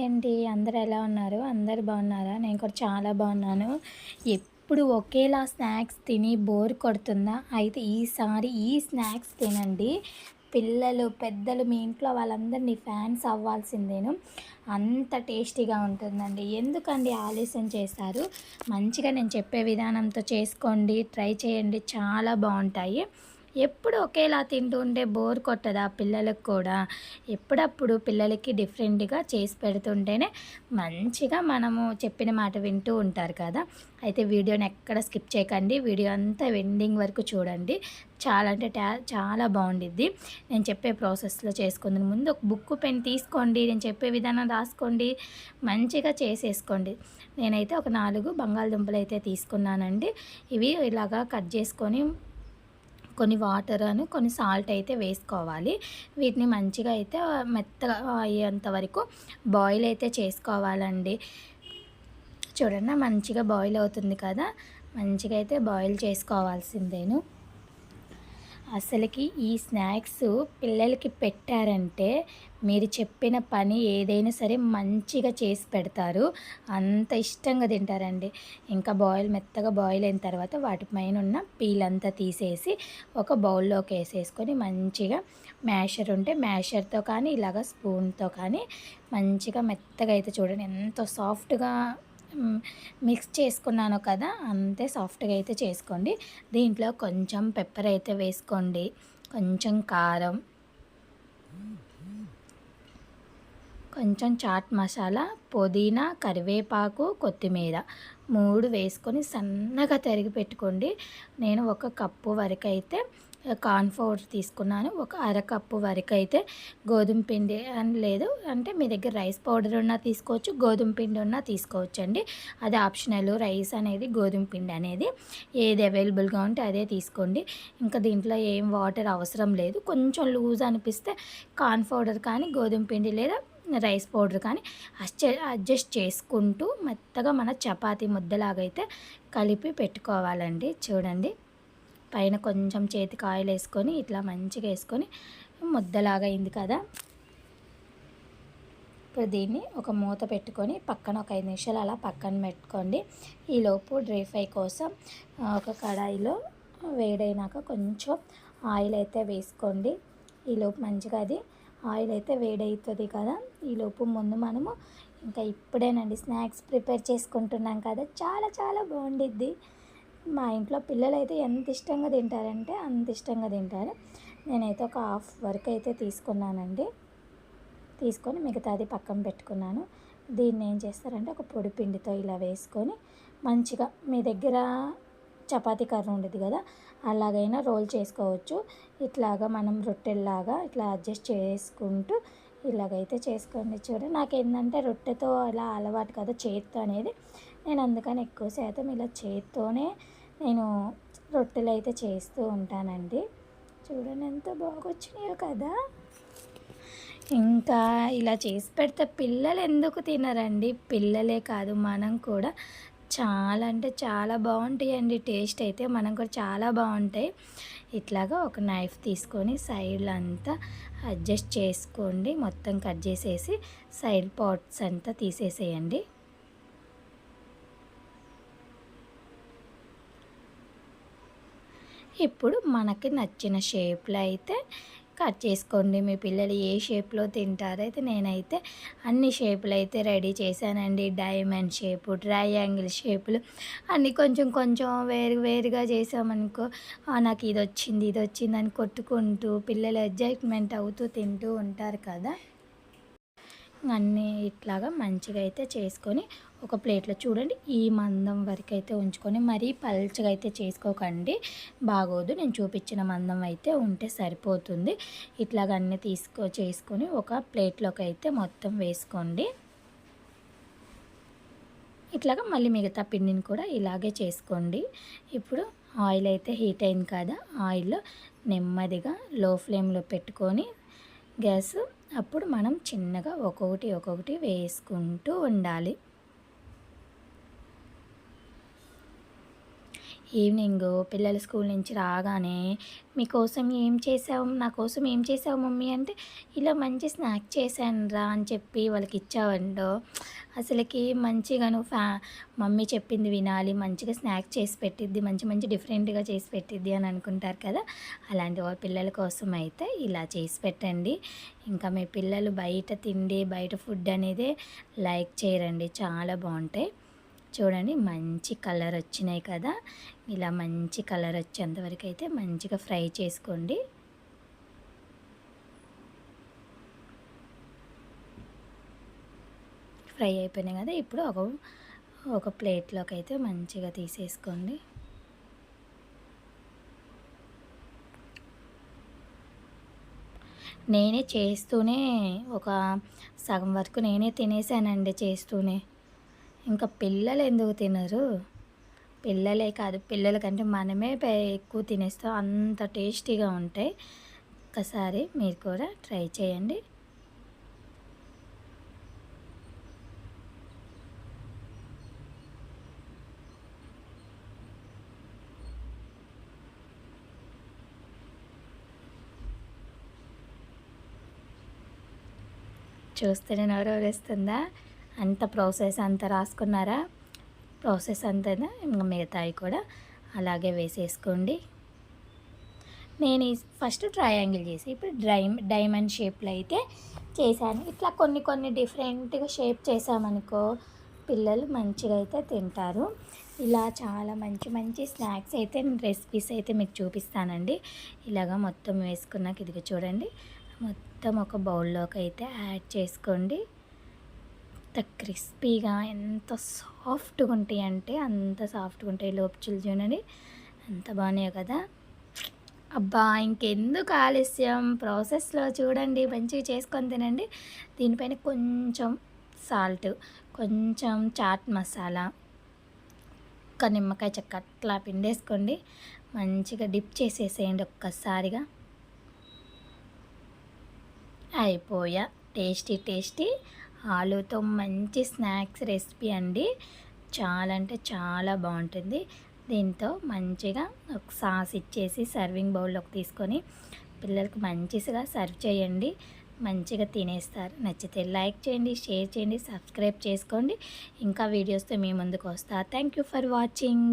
Hi అండి. అందరూ ఎలా ఉన్నారు? అందరూ బాగున్నారా? నేను కూడా చాలా బాగున్నాను. ఎప్పుడు ఒకేలా స్నాక్స్ తిని బోర్ కొడుతుందా? అయితే ఈసారి ఈ స్నాక్స్ తినండి. పిల్లలు, పెద్దలు మీ ఇంట్లో వాళ్ళందరినీ ఫ్యాన్స్ అవ్వాల్సిందేను. అంత టేస్టీగా ఉంటుందండి. ఎందుకండి ఆలస్యం చేస్తారు? మంచిగా నేను చెప్పే విధానంతో చేసుకోండి. ట్రై చేయండి. చాలా బావుంటాయి. ఎప్పుడు ఒకేలా తింటూ ఉంటే బోర్ కొట్టదా పిల్లలకు కూడా? ఎప్పుడప్పుడు పిల్లలకి డిఫరెంట్‌గా చేసి పెడుతుంటేనే మంచిగా మనము చెప్పిన మాట వింటూ ఉంటారు కదా! అయితే వీడియోని ఎక్కడ స్కిప్ చేయకండి. వీడియో అంతా ఎండింగ్ వరకు చూడండి. చాలా అంటే చాలా బావుండిద్ది. నేను చెప్పే ప్రాసెస్‌లో చేసుకుందును ముందు ఒక బుక్కు, పెన్ తీసుకోండి. నేను చెప్పే విధానం రాసుకోండి. మంచిగా చేసేసుకోండి. నేనైతే ఒక 4 బంగాళదుంపలైతే తీసుకున్నానండి. ఇవి ఇలాగా కట్ చేసుకొని కొన్ని వాటర్ కొన్ని సాల్ట్ అయితే వేసుకోవాలి. వీటిని మంచిగా అయితే మెత్తగా అయ్యేంత వరకు బాయిల్ అయితే చేసుకోవాలండి. చూడండి మంచిగా బాయిల్ అవుతుంది కదా! మంచిగా అయితే బాయిల్ చేసుకోవాల్సిందేను. అసలకి ఈ స్నాక్స్ పిల్లలకి పెట్టారంటే మీరు చెప్పిన పని ఏదైనా సరే మంచిగా చేసి పెడతారు. అంత ఇష్టంగా తింటారండి. ఇంకా మెత్తగా బాయిల్ అయిన తర్వాత వాటి పైన ఉన్న పీల్ అంతా తీసేసి ఒక బౌల్లోకి వేసేసుకొని మంచిగా మ్యాషర్ ఉంటే మ్యాషర్తో కానీ ఇలాగ స్పూన్తో కానీ మంచిగా మెత్తగా అయితే చూడండి ఎంతో సాఫ్ట్గా మిక్స్ చేసుకున్నాను కదా! అంతే సాఫ్ట్‌గా అయితే చేసుకోండి. దీంట్లో కొంచెం పెప్పర్ అయితే వేసుకోండి. కొంచెం కారం, కొంచెం చాట్ మసాలా, పుదీనా, కరివేపాకు, కొత్తిమీర 3 వేసుకొని సన్నగా తరిగి పెట్టుకోండి. నేను ఒక కప్పు వరకైతే కార్న్ ఫ్లోర్ తీసుకున్నాను. ఒక అరకప్పు వరకైతే గోధుమ పిండి అని లేదు అంటే మీ దగ్గర రైస్ పౌడర్ ఉన్నా తీసుకోవచ్చు, గోధుమ పిండి ఉన్నా తీసుకోవచ్చండి. అది ఆప్షనల్. రైస్ అనేది, గోధుమ పిండి అనేది ఏది అవైలబుల్గా ఉంటే అదే తీసుకోండి. ఇంకా దీంట్లో ఏం వాటర్ అవసరం లేదు. కొంచెం లూజ్ అనిపిస్తే కార్న్ పౌడర్ కానీ, గోధుమ పిండి లేదా రైస్ పౌడర్ కానీ అడ్జస్ట్ చేసుకుంటూ మెత్తగా మన చపాతీ ముద్దలాగైతే కలిపి పెట్టుకోవాలండి. చూడండి పైన కొంచెం చేతికి ఆయిల్ వేసుకొని ఇట్లా మంచిగా వేసుకొని ముద్దలాగా అయింది కదా! ఇప్పుడు దీన్ని ఒక మూత పెట్టుకొని పక్కన ఒక 5 నిమిషాలు అలా పక్కన పెట్టుకోండి. ఈలోపు డ్రై ఫ్రై కోసం ఒక కడాయిలో వేడైనాక కొంచెం ఆయిల్ అయితే వేసుకోండి. ఈలోపు మంచిగా అది ఆయిల్ అయితే వేడవుతుంది కదా! ఈలోపు ముందు మనము ఇంకా ఇప్పుడేనండి స్నాక్స్ ప్రిపేర్ చేసుకుంటున్నాం కదా! చాలా చాలా బాగుండిద్ది. మా ఇంట్లో పిల్లలైతే ఎంత ఇష్టంగా తింటారంటే అంత ఇష్టంగా తింటారు. నేనైతే ఒక హాఫ్ వరకు అయితే తీసుకున్నానండి. తీసుకొని మిగతాది పక్కన పెట్టుకున్నాను. దీన్ని ఏం చేస్తారంటే ఒక పొడి పిండితో ఇలా వేసుకొని మంచిగా మీ దగ్గర చపాతీ కర్ర ఉండేది కదా, అలాగైనా రోల్ చేసుకోవచ్చు. ఇట్లాగా మనం రొట్టెల్లాగా ఇట్లా అడ్జస్ట్ చేసుకుంటూ ఇలాగైతే చేసుకోండి. చూడండి నాకేంటంటే రొట్టెతో అలా అలవాటు కదా చేత్తో అనేది, నేను అందుకని ఎక్కువ శాతం ఇలా చేత్తోనే నేను రొట్టెలు అయితే చేస్తూ ఉంటానండి. చూడండి ఎంత బాగా వచ్చినాయో కదా! ఇంకా ఇలా చేసి పెడితే పిల్లలు ఎందుకు తినరండి? పిల్లలే కాదు మనం కూడా చాలా అంటే చాలా బాగుంటాయండి. టేస్ట్ అయితే మనం కూడా చాలా బాగుంటాయి. ఇట్లాగా ఒక నైఫ్ తీసుకొని సైడ్లో అంతా అడ్జస్ట్ చేసుకోండి. మొత్తం కట్ చేసేసి సైడ్ పార్ట్స్ అంతా తీసేసేయండి. ఇప్పుడు మనకి నచ్చిన షేప్లో అయితే కట్ చేసుకోండి. మీ పిల్లలు ఏ షేప్లో తింటారో అయితే నేనైతే అన్ని షేపులు అయితే రెడీ చేశానండి. డైమండ్ షేపు, ట్రయాంగిల్ షేపులు అన్నీ కొంచెం కొంచెం వేరుగా చేసామనుకో నాకు ఇది వచ్చింది అని కొట్టుకుంటూ పిల్లలు ఎగ్జైట్మెంట్ అవుతూ తింటూ ఉంటారు కదా! అన్నీ ఇట్లాగా మంచిగా అయితే చేసుకొని ఒక ప్లేట్లో చూడండి ఈ మందం వరకు అయితే ఉంచుకొని మరీ పల్చగా అయితే చేసుకోకండి, బాగోదు. నేను చూపించిన మందం అయితే ఉంటే సరిపోతుంది. ఇట్లాగ అన్నీ చేసుకొని ఒక ప్లేట్లోకి అయితే మొత్తం వేసుకోండి. ఇట్లాగా మళ్ళీ మిగతా పిండిని కూడా ఇలాగే చేసుకోండి. ఇప్పుడు ఆయిల్ అయితే హీట్ అయింది కదా, ఆయిల్లో నెమ్మదిగా లో ఫ్లేమ్లో పెట్టుకొని గ్యాస్ అప్పుడు మనం చిన్నగా ఒక్కొక్కటి వేసుకుంటూ ఉండాలి. ఈవినింగు పిల్లలు స్కూల్ నుంచి రాగానే మీకోసం ఏం చేసావు, నా కోసం ఏం చేసావు మమ్మీ అంటే, ఇలా మంచి స్నాక్ చేశానురా అని చెప్పి వాళ్ళకి ఇచ్చావండో అసలుకి మంచిగా నువ్వు మమ్మీ చెప్పింది వినాలి, మంచిగా స్నాక్ చేసి పెట్టిద్ది, మంచి మంచి డిఫరెంట్గా చేసి పెట్టిద్ది అని అనుకుంటారు కదా. అలాంటి వాళ్ళ పిల్లల కోసం అయితే ఇలా చేసి పెట్టండి. ఇంకా మీ పిల్లలు బయట తిండి, బయట ఫుడ్ అనేది లైక్ చేయరండి, చాలా బాగుంటాయి. చూడండి మంచి కలర్ వచ్చినాయి కదా. ఇలా మంచి కలర్ వచ్చేంతవరకు అయితే మంచిగా ఫ్రై చేసుకోండి. ఫ్రై అయిపోయినాయి కదా. ఇప్పుడు ఒక ప్లేట్లోకి అయితే మంచిగా తీసేసుకోండి. నేనే చేస్తూనే ఒక సగం వరకు నేనే తినేసానండి చేస్తూనే. ఇంకా పిల్లలు ఎందుకు తినరు? పిల్లలే కాదు, పిల్లల కంటే మనమే ఎక్కువ తినేస్తాం, అంత టేస్టీగా ఉంటాయి. ఒకసారి మీరు కూడా ట్రై చేయండి. చూస్తేనే నోరూరేస్తుందా? అంత ప్రాసెస్ అంతా రాసుకున్నారా? ప్రాసెస్ అంతా ఇంకా మిగతాయి కూడా అలాగే వేసేసుకోండి. నేను ఫస్ట్ ట్రయాంగిల్ చేసి ఇప్పుడు డైమండ్ షేప్లో అయితే చేశాను. ఇట్లా కొన్ని కొన్ని డిఫరెంట్గా షేప్ చేసామనుకో పిల్లలు మంచిగా అయితే తింటారు. ఇలా చాలా మంచి మంచి స్నాక్స్ అయితే రెసిపీస్ అయితే మీకు చూపిస్తానండి. ఇలాగా మొత్తం వేసుకున్నాక ఇదిగో చూడండి, మొత్తం ఒక బౌల్లోకి అయితే యాడ్ చేసుకోండి. ఎంత క్రిస్పీగా ఎంత సాఫ్ట్గా ఉంటాయి అంటే అంత సాఫ్ట్గా ఉంటాయి. లోపల చూడండి ఎంత బాగున్నాయో కదా. అబ్బా ఇంకెందుకు ఆలస్యం, ప్రాసెస్లో చూడండి మంచిగా చేసుకొని తినండి. దీనిపైన కొంచెం సాల్ట్, కొంచెం చాట్ మసాలా, ఒక నిమ్మకాయ చెక్క అట్లా పిండేసుకోండి. మంచిగా డిప్ చేసేసేయండి ఒక్కసారిగా. అయిపోయా టేస్టీ టేస్టీ ఆలూతో మంచి స్నాక్స్ రెసిపీ అండి. చాలా అంటే చాలా బాగుంటుంది. దీంతో మంచిగా ఒక సాస్ ఇచ్చేసి సర్వింగ్ బౌల్లోకి తీసుకొని పిల్లలకు మంచిగా సర్వ్ చేయండి. మంచిగా తినేస్తారు. నచ్చితే లైక్ చేయండి, షేర్ చేయండి, సబ్స్క్రైబ్ చేసుకోండి. ఇంకా వీడియోస్తో మీ ముందుకు వస్తా. Thank you for watching.